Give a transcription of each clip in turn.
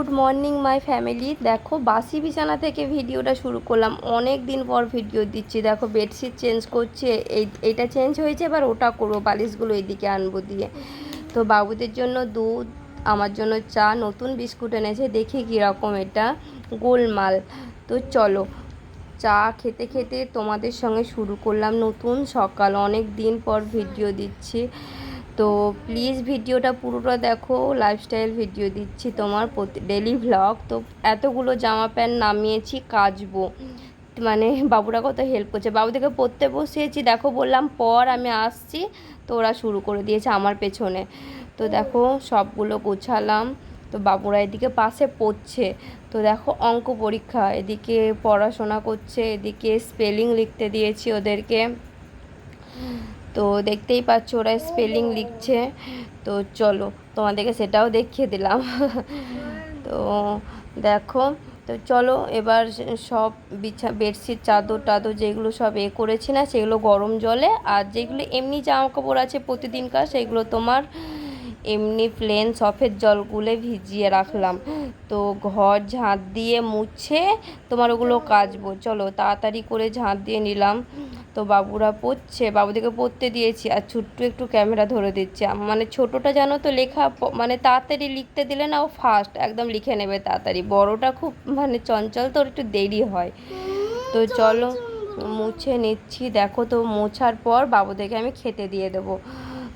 Good morning my family. দেখো বাসি বিছানা থেকে ভিডিওটা শুরু করলাম, অনেক দিন পর ভিডিও দিচ্ছি। দেখো বেডশিট চেঞ্জ করছে, এইটা চেঞ্জ হয়েছে, এবার ওটা করবো, বালিশগুলো এইদিকে আনবো দিয়ে। তো বাবুদের জন্য দুধ, আমার জন্য চা, নতুন বিস্কুট এনেছে, দেখি কীরকম এটা, গোলমাল। তো চলো চা খেতে খেতে তোমাদের সঙ্গে শুরু করলাম নতুন সকাল, অনেক দিন পর ভিডিও দিচ্ছি। তো প্লিজ ভিডিওটা পুরোটা দেখো, লাইফস্টাইল ভিডিও দিচ্ছি তোমার ডেলি ভ্লগ। তো এতগুলো জামা প্যান্ট নামিয়েছি, কাচবো, মানে বাবুরা কত হেল্প করছে। বাবুদেরকে পড়তে বসিয়েছি, দেখো বললাম পর আমি আসছি, তো ওরা শুরু করে দিয়েছে আমার পেছনে। তো দেখো সবগুলো গোছালাম। তো বাবুরা এদিকে পাশে পড়ছে, তো দেখো অঙ্ক পরীক্ষা, এদিকে পড়াশোনা করছে, এদিকে স্পেলিং লিখতে দিয়েছি ওদেরকে। তো দেখতেই পাচ্ছ ওরা স্পেলিং লিখছে। তো চলো তোমাদেরকে সেটাও দেখিয়ে দিলাম। তো দেখো, তো চলো এবার সব বেডশিট চাদর টাদর যেগুলো সব করেছি না, সেগুলো গরম জলে, আর যেগুলো এমনি জামা কাপড় আছে প্রতিদিনকার, সেগুলো তোমার এমনি প্লেন সফেদ জল গুলে ভিজিয়ে রাখলাম। তো ঘর ঝাঁট দিয়ে মুছে তোমার ওগুলো কাচবো। চলো তাড়াতাড়ি করে ঝাঁট দিয়ে নিলাম। তো বাবুরা পড়ছে, বাবুদেরকে পড়তে দিয়েছি, আর ছোট্ট একটু ক্যামেরা ধরে দিচ্ছে। মানে ছোটোটা জানো তো লেখা মানে তাড়াতাড়ি লিখতে দিলে না ও ফাস্ট একদম লিখে নেবে তাড়াতাড়ি, বড়টা খুব মানে চঞ্চল, তো ওর একটু দেরি হয়। তো চলো মুছে নিচ্ছি। দেখো তো মোছার পর বাবুদেরকে আমি খেতে দিয়ে দেবো।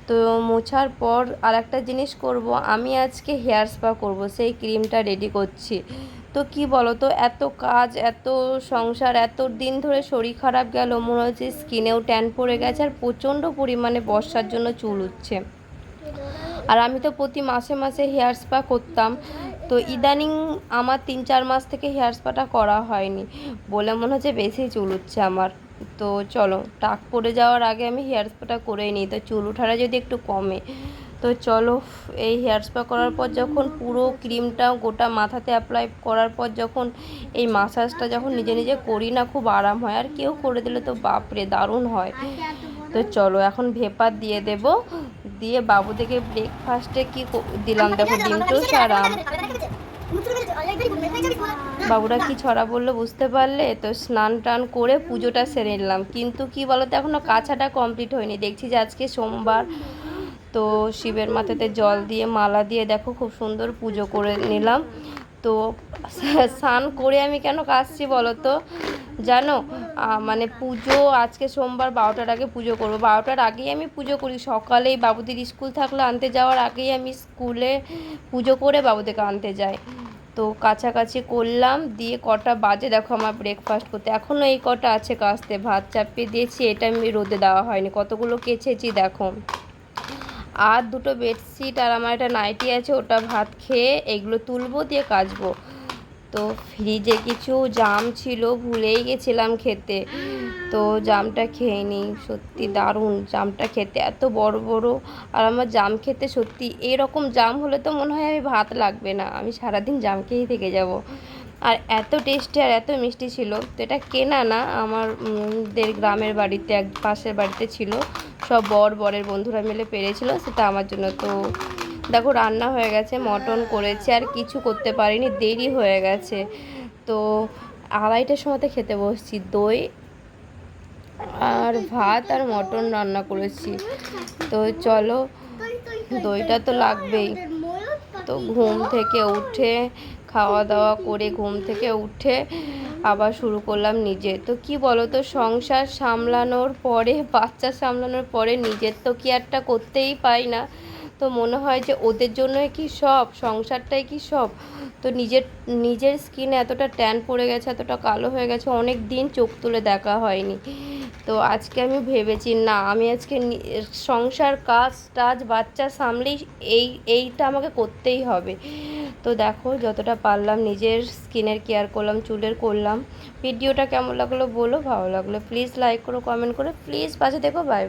তো মোছার পর আর একটা জিনিস করব, আমি আজকে হেয়ার স্পা করব, সেই ক্রিমটা রেডি করছি। তো কি বলো তো, এত কাজ, এত সংসার, এত দিন ধরে শরীর খারাপ গেল, মনে হচ্ছে স্কিনেও ট্যান পড়ে গেছে, আর প্রচণ্ড পরিমাণে বর্ষার জন্য চুল উঠছে। আর আমি তো প্রতি মাসে মাসে হেয়ার স্পা করতাম, তো ইদানিং আমার 3-4 মাস থেকে হেয়ার স্পাটা করা হয়নি বলে মনে হচ্ছে বেশি চুল উঠছে আমার। তো চলো টাক পড়ে যাওয়ার আগে আমি হেয়ার স্পাটা করেই নিই, তো চুল ওঠাটা যদি একটু কমে। তো চলো এই হেয়ার স্পা করার পর যখন পুরো ক্রিমটা গোটা মাথাতে অ্যাপ্লাই করার পর যখন এই মাসাজটা যখন নিজে নিজে করি না, খুব আরাম হয়। আর কেউ করে দিলে তো বাপরে দারুণ হয়। তো চলো এখন ভেপার দিয়ে দেব, দিয়ে বাবুদেরকে ব্রেকফাস্টে কি দিলাম দেখো, ডিম টোস্ট আর আম। বাবুরা কি ছড়া বললো বুঝতে পারলে? তো স্নান টান করে পুজোটা সেরে নিলাম, কিন্তু কি বলতো এখনও কাছাটা কমপ্লিট হয়নি। দেখছি যে আজকে সোমবার, তো শিবের মাথাতে জল দিয়ে মালা দিয়ে দেখো খুব সুন্দর পুজো করে নিলাম। তো স্নান করে আমি কেন কাচছি বলো তো, জানো মানে পুজো আজকে সোমবার 12টার আগে পুজো করবো, 12টার আগেই আমি পুজো করি। সকালেই বাবুদের স্কুল থাকলে আনতে যাওয়ার আগেই আমি স্কুলে পুজো করে বাবুদেরকে আনতে যাই। তো কাছাকাছি করলাম, দিয়ে কটা বাজে দেখো আমার ব্রেকফাস্ট করতে, এখনও এই কটা আছে কাচতে। ভাত চাপিয়ে দিয়েছি, এটা আমি রোদে দেওয়া হয়নি, কতগুলো কেচেছি দেখো। আর দুটো বেডশিট আর আমার একটা নাইটি আছে, ওটা ভাত খেয়ে এগুলো তুলবো, দিয়ে কাচবো। তো ফ্রিজে কিছু জাম ছিল, ভুলেই গেছিলাম খেতে, তো জামটা খেয়ে নিই। সত্যি দারুণ জামটা খেতে, এত বড় বড়। আর আমার জাম খেতে সত্যি, এরকম জাম হলে তো মনে হয় আমি ভাত লাগবে না, আমি সারাদিন জাম খেয়েই থেকে যাব। আর এত টেস্টি আর এত মিষ্টি ছিল। তো এটা কেনা না, আমাদের গ্রামের বাড়িতে এক পাশের বাড়িতে ছিল, সব বরের বন্ধুরা মিলে পেরেছিল, সেটা আমার জন্য। তো দেখো রান্না হয়ে গেছে, মটন করেছে, আর কিছু করতে পারিনি, দেরি হয়ে গেছে। তো 2:30টার সময়তে খেতে বসছি, দই আর ভাত আর মটন রান্না করেছি। তো চলো দইটা তো লাগবেই। তো ঘুম থেকে উঠে খাওয়া দাওয়া করে ঘুম থেকে উঠে আবার শুরু করলাম নিজে। তো কি বলো তো, সংসার সামলানোর পরে, বাচ্চা সামলানোর পরে নিজের তো কেয়ারটা করতেই পাই না। তো মনে হয় যে ওদের জন্যই কি সব, সংসারটাই কি সব। তো নিজের স্কিনে এতটা ট্যান পড়ে গেছে, এতটা কালো হয়ে গেছে, অনেক দিন চোখ তুলে দেখা হয়নি। তো আজকে আমি ভেবেছি না, আমি আজকে সংসার কাজ টাজ বাচ্চা সামলেই এইটা আমাকে করতেই হবে। তো দেখো যতটা পারলাম নিজের স্কিনের কেয়ার করলাম, চুলের করলাম। ভিডিওটা কেমন লাগলো বলো, ভালো লাগলো প্লিজ লাইক করো, কমেন্ট করো, প্লিজ পাশে দেখো। Bye bye.